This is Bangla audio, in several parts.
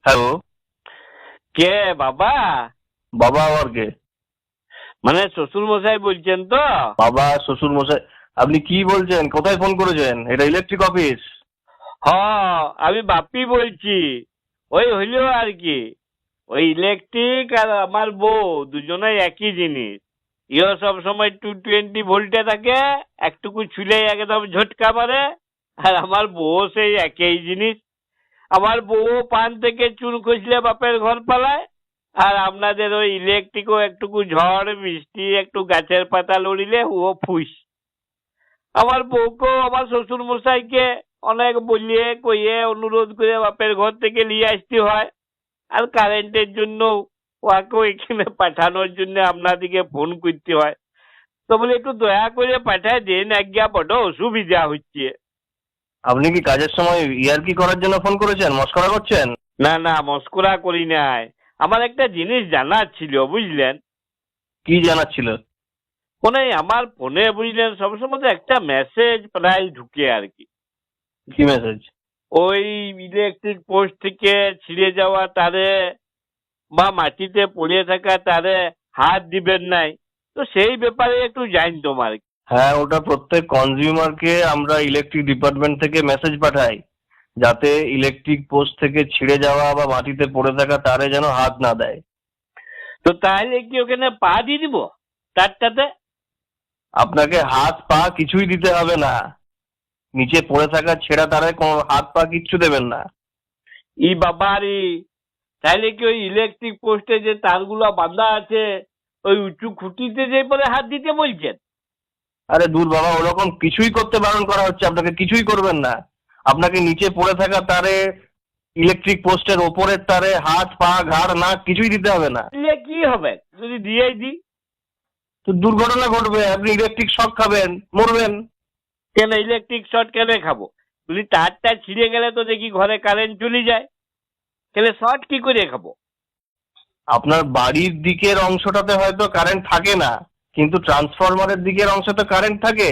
হ্যালো। কে বাবা? বাবা আবার কে? মানে শ্বশুর মশাই বলছেন তো? বাবা শ্বশুর মশাই? আপনি কি বলছেন? কোথায় ফোন করেছেন? এটা ইলেকট্রিক অফিস। হ, আমি বাপি বলছি। ওই হইলো আর কি, ওই ইলেকট্রিক আর আমার বউ দুজনেই একই জিনিস। ইও সব সময় 220 ভোল্টে থাকে, একটুকু ছুলে একদম ঝটকা মারে। আর আমার বউ সেই একই জিনিস। আমার বউ পান থেকে চুন খসলে বাপের ঘর পালায়। আর আপনাদের ওই ইলেকট্রিকও একটুকু ঝড় বৃষ্টি একটু গাছের পাতা লড়িলে ও ফুস। আমার বউকেও আমার শ্বশুর মশাইকে অনেক বলিয়ে কইয়ে অনুরোধ করে বাপের ঘর থেকে নিয়ে আসতে হয়। আর কারেন্টের জন্য ওকেও এখানে পাঠানোর জন্য আপনাদিকে ফোন করতে হয়। তো বলে একটু দয়া করে পাঠায় দেন, আজ্ঞা বড় অসুবিধা হচ্ছে। আপনি কি কাজের সময় ইয়ার্কি করার জন্য ফোন করেছেন? মস্করা করছেন? না না, মস্করা করি নাই। আমার একটা জিনিস জানার ছিল, বুঝলেন? কি জানার ছিল? ফোনে আমার ফোনে বুঝলেন সবসময় তো একটা মেসেজ প্রায় ঢুকে আর কি। কি মেসেজ? ওই ইলেকট্রিক পোস্ট থেকে ছিঁড়ে যাওয়া তারে বা মাটিতে পড়ে থাকা তারে হাত দিবেন নাই। তো সেই ব্যাপারে একটু জানতাম আর কি। হ্যাঁ, ওটা প্রত্যেক কনজিউমারকে আমরা ইলেকট্রিক ডিপার্টমেন্ট থেকে মেসেজ পাঠাই, যাতে ইলেকট্রিক পোস্ট থেকে ছিঁড়ে যাওয়া বা মাটিতে পড়ে থাকা তারে যেন হাত না দেয়। তো তাহলে কি ওখানে পা দিয়ে দিব তারটাতে? আপনাকে হাত পা কিছুই দিতে হবে না। নিচে পড়ে থাকা ছেঁড়া তারে কোনো হাত পা কিচ্ছু দেবেন না। ই বাবারি, তাহলে কি ওই ইলেকট্রিক পোস্টে যে তারগুলো বাঁধা আছে ওই উঁচু খুঁটিতে যে পরে হাত দিতে বলছেন? আরে দূর বাবা, ওরকম কিছুই করতে বারণ করা হচ্ছে, আপনাকে কিছুই করবেন না। আপনাকে নিচে পড়ে থাকা তারে, ইলেকট্রিক পোস্টের ওপরের তারে হাত পা ঘাড় নাক কিছুই দিতে হবে না। দিলে কি হবে যদি দিয়েই দিই? তো দুর্ঘটনা ঘটবে, আপনি ইলেকট্রিক শক খাবেন, মরবেন। কেন ইলেকট্রিক শর্ট কেন খাবো? যদি তারটা ছিঁড়ে গেলে তো দেখি ঘরে কারেন্ট চলে যায়, তাহলে শর্ট কি করে খাবো? আপনার বাড়ির দিকের অংশটাতে হয়তো কারেন্ট থাকে না, কিন্তু ট্রান্সফরমারের দিকের অংশে কারেন্ট থাকে।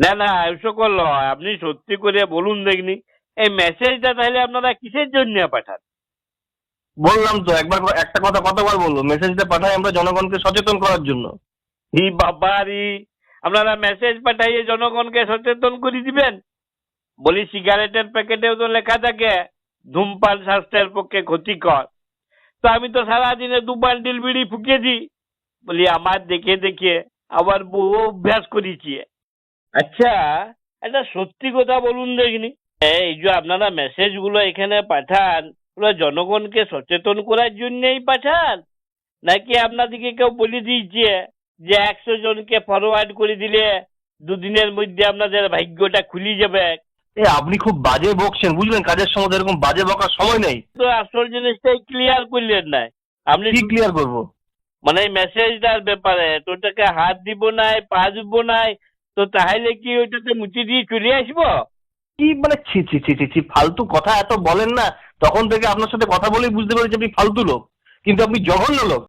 না না, এসব নয়। আপনি সত্যি করে বলুন দেখনি, এই মেসেজটা তাহলে আপনারা কিসের জন্য পাঠান? বললাম তো, একবার একটা কথা কতবার বলবো, মেসেজটা পাঠাই আমরা জনগণকে সচেতন করার জন্য। ই বাবারি, আপনারা মেসেজ পাঠাইয়ে জনগণকে সচেতন করে দিবেন? বলি সিগারেটের প্যাকেটেও তো লেখা থাকে ধূমপান স্বাস্থ্যের পক্ষে ক্ষতিকর। তো আমি তো সারাদিনে 2 বান্ডিল বিড়ি ফুকে দিই। বলি আমার দেখে দেখে আবার বউ অভ্যাস করেছি। আচ্ছা, একটা সত্যি কথা বলুন দেখিনি, এই যে আপনারা মেসেজ গুলো এখানে পাঠান, ওগুলো জনগণকে সচেতন করার জন্যই পাঠান, নাকি আপনাদেরকে কেউ বলে দিয়েছে যে 100 জনকে ফরওয়ার্ড করে দিলে 2 দিনের মধ্যে আপনাদের ভাগ্যটা খুলে যাবে? আপনি খুব বাজে বকছেন, বুঝলেন? কাজের সময় এরকম বাজে বকার সময় নেই। তো আসল জিনিসটাই ক্লিয়ার করলেন না আপনি। কি ক্লিয়ার করব? মানে এই মেসেজটার ব্যাপারে তো ওটাকে হাত দিব নাই পা দিব নাই, তো তাহলে কি ওইটাতে মুচি দিয়ে চলে আসবো? কি মানে, ছি ছি ছি ছি ছি, ফালতু কথা এত বলেন না। তখন থেকে আপনার সাথে কথা বলেই বুঝতে পেরেছি আপনি ফালতু লোক, কিন্তু আপনি জঘন্য লোক।